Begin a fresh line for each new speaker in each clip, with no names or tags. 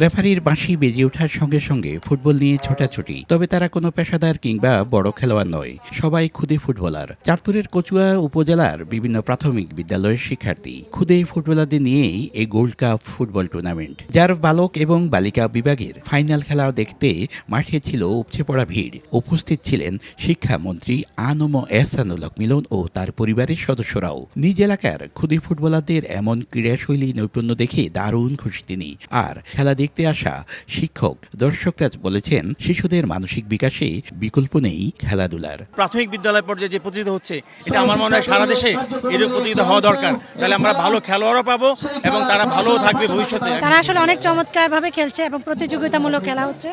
রেফারির বাঁশি বেজে ওঠার সঙ্গে সঙ্গে ফুটবল নিয়ে ছোটাছুটি, তবে তারা কোনো পেশাদার কিংবা বড় খেলোয়াড় নয়, সবাই খুদে ফুটবলার। চাঁদপুরের কচুয়া উপজেলার বিভিন্ন প্রাথমিক বিদ্যালয়ের শিক্ষার্থী। খুদে ফুটবলারদের নিয়েই এই গোল্ড কাপ ফুটবল টুর্নামেন্ট, যার বালক এবং বালিকা বিভাগের ফাইনাল খেলা দেখতে মাঠে ছিল উপচে পড়া ভিড়। উপস্থিত ছিলেন শিক্ষামন্ত্রী আ.ন.ম এহসানুল হক মিলন ও তার পরিবারের সদস্যরাও। নিজ এলাকার খুদে ফুটবলারদের এমন ক্রীড়াশৈলী নৈপুণ্য দেখে দারুণ খুশি তিনি। আর খেলা দেখতে আসা শিক্ষক দর্শকরা বলেছেন, শিশুদের মানসিক বিকাশে বিকল্প নেই খেলাধুলার।
প্রাথমিক বিদ্যালয় পর্যায়ে যে প্রতিযোগিতা হচ্ছে, এটা আমার মনে হয় সারা দেশে এরকম প্রতিযোগিতা হওয়া দরকার। তাহলে আমরা ভালো খেলোয়াড়ও পাবো এবং তারা ভালোও থাকবে ভবিষ্যতে।
তারা আসলে অনেক চমৎকারভাবে খেলছে এবং প্রতিযোগিতামূলক খেলা হচ্ছে।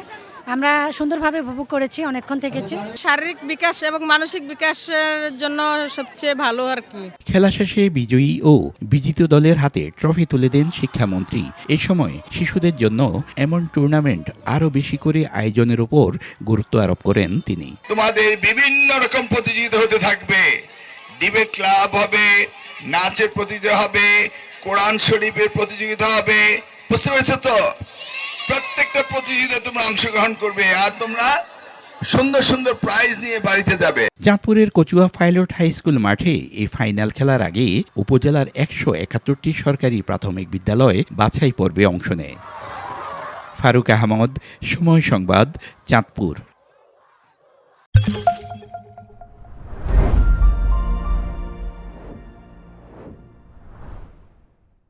আমরা সুন্দরভাবে উপভোগ করেছি, অনেকক্ষণ থেকেছি।
শারীরিক বিকাশ এবং মানসিক বিকাশের জন্য সবচেয়ে ভালো আর কি।
খেলা শেষে বিজয়ী ও বিজিত দলের হাতে ট্রফি তুলে দেন শিক্ষামন্ত্রী। এ সময় শিশুদের জন্য এমন টুর্নামেন্ট আরো বেশি করে আয়োজনের উপর গুরুত্ব আরোপ করেন তিনি।
তোমাদের বিভিন্ন রকম প্রতিযোগিতা হতে থাকবে, ডিবেট ক্লাব হবে, নাচের প্রতিযোগিতা হবে, কোরআন শরীফের প্রতিযোগিতা হবে। বুঝতে পেরেছো তো? প্রত্যেকটা প্রতিযোগিতা তোমরা অংশগ্রহণ করবে আর তোমরা সুন্দর সুন্দর প্রাইজ নিয়ে বাড়িতে যাবে।
চাঁদপুরের কচুয়া পাইলট হাই স্কুল মাঠে এই ফাইনাল খেলার আগে উপজেলার ১৭১টি সরকারি প্রাথমিক বিদ্যালয় বাছাই পর্বে অংশ নেয়। ফারুক আহমদ, সময় সংবাদ, চাঁদপুর।